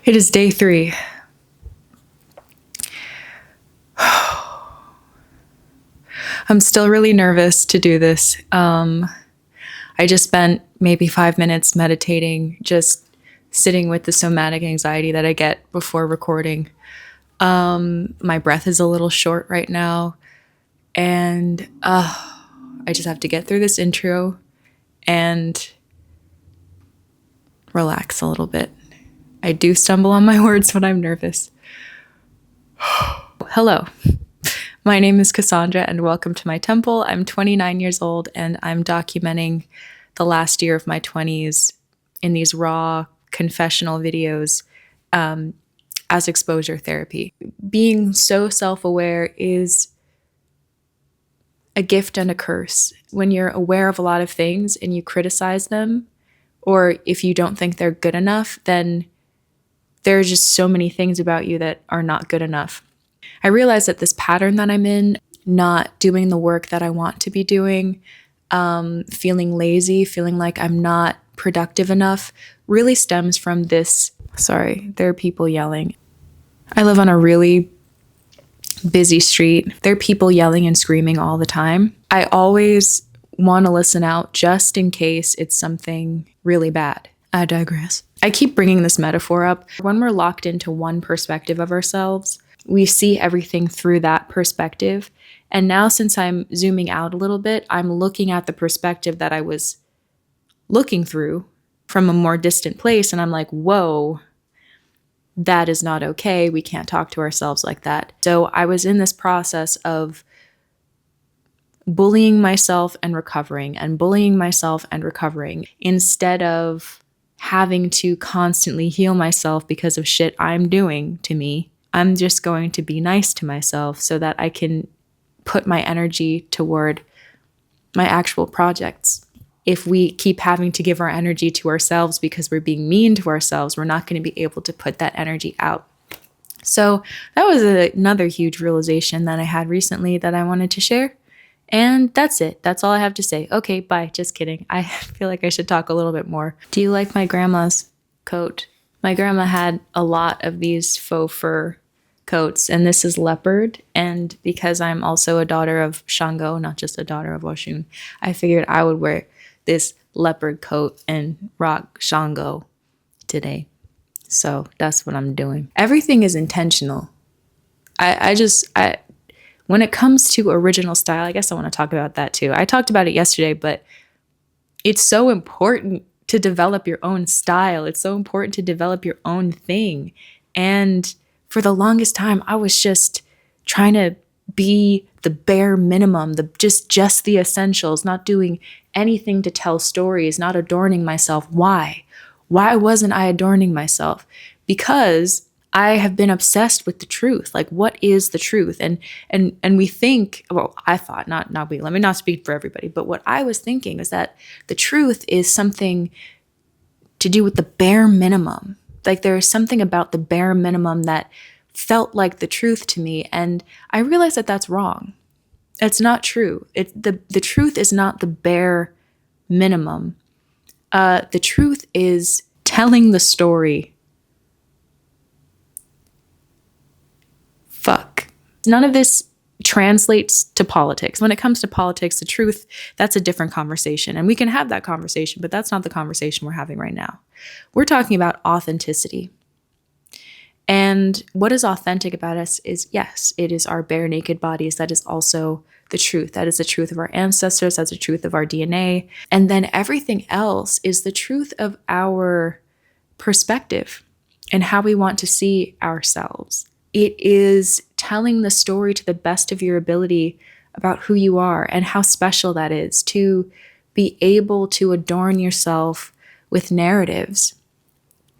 It is day 3. I'm still really nervous to do this. I just spent maybe 5 minutes meditating, just sitting with the somatic anxiety that I get before recording. My breath is a little short right now, and I just have to get through this intro and relax a little bit. I do stumble on my words when I'm nervous. Hello, my name is Cassandra and welcome to my temple. I'm 29 years old and I'm documenting the last year of my 20s in these raw confessional videos as exposure therapy. Being so self-aware is a gift and a curse. When you're aware of a lot of things and you criticize them, or if you don't think they're good enough, then there are just so many things about you that are not good enough. I realize that this pattern that I'm in, not doing the work that I want to be doing, feeling lazy, feeling like I'm not productive enough, really stems from this. Sorry, there are people yelling. I live on a really busy street. There are people yelling and screaming all the time. I always want to listen out just in case it's something really bad. I digress. I keep bringing this metaphor up. When we're locked into one perspective of ourselves, we see everything through that perspective. And now, since I'm zooming out a little bit, I'm looking at the perspective that I was looking through from a more distant place. And I'm like, whoa, that is not okay. We can't talk to ourselves like that. So I was in this process of bullying myself and recovering, and bullying myself and recovering, instead of having to constantly heal myself because of shit I'm doing to me. I'm just going to be nice to myself so that I can put my energy toward my actual projects. If we keep having to give our energy to ourselves because we're being mean to ourselves, we're not going to be able to put that energy out. So that was another huge realization that I had recently that I wanted to share. And that's it. That's all I have to say. Okay, bye. Just kidding. I feel like I should talk a little bit more. Do you like my grandma's coat? My grandma had a lot of these faux fur coats, and this is leopard. And because I'm also a daughter of Shango, not just a daughter of Oshun, I figured I would wear this leopard coat and rock Shango today. So that's what I'm doing. Everything is intentional. When it comes to original style, I guess I want to talk about that too. I talked about it yesterday, but it's so important to develop your own style. It's so important to develop your own thing. And for the longest time, I was just trying to be the bare minimum, just the essentials, not doing anything to tell stories, not adorning myself. Why? Why wasn't I adorning myself? Because I have been obsessed with the truth. Like, what is the truth? And we think, well, I thought, not we, let me not speak for everybody, but what I was thinking is that the truth is something to do with the bare minimum. Like, there is something about the bare minimum that felt like the truth to me. And I realized that that's wrong. It's not true. The truth is not the bare minimum. The truth is telling the story. Fuck. None of this translates to politics. When it comes to politics, the truth, that's a different conversation. And we can have that conversation, but that's not the conversation we're having right now. We're talking about authenticity. And what is authentic about us is, yes, it is our bare naked bodies. That is also the truth. That is the truth of our ancestors. That's the truth of our DNA. And then everything else is the truth of our perspective and how we want to see ourselves. It is telling the story to the best of your ability about who you are and how special that is, to be able to adorn yourself with narratives.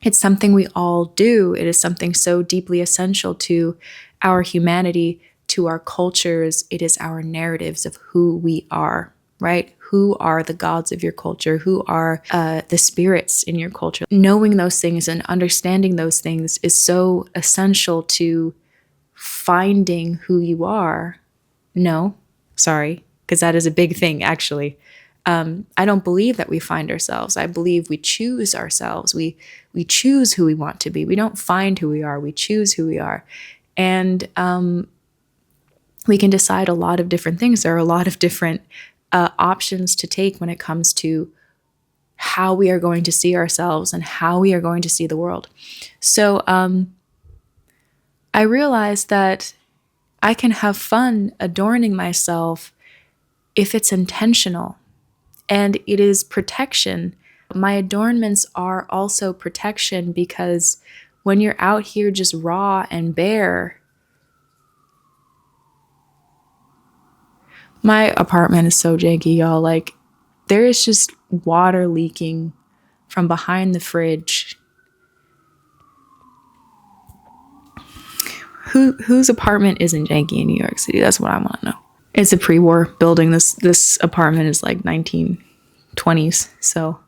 It's something we all do. It is something so deeply essential to our humanity, to our cultures. It is our narratives of who we are, right? Who are the gods of your culture? Who are the spirits in your culture? Knowing those things and understanding those things is so essential to finding who you are. No, sorry, because that is a big thing, actually. I don't believe that we find ourselves. I believe we choose ourselves. We choose who we want to be. We don't find who we are. We choose who we are. And we can decide a lot of different things. There are a lot of different options to take when it comes to how we are going to see ourselves and how we are going to see the world. So I realized that I can have fun adorning myself if it's intentional. And it is protection. My adornments are also protection, because when you're out here just raw and bare, my apartment is so janky, y'all. Like, there is just water leaking from behind the fridge. Whose apartment isn't janky in New York City? That's what I want to know. It's a pre-war building. This apartment is like 1920s, so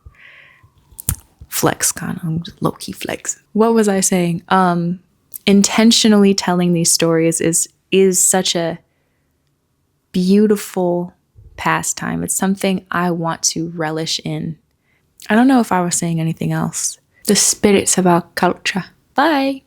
flex, kind of low-key flex. What was I saying? Intentionally telling these stories is such a beautiful pastime. It's something I want to relish in. I don't know if I was saying anything else. The spirits of our culture. Bye.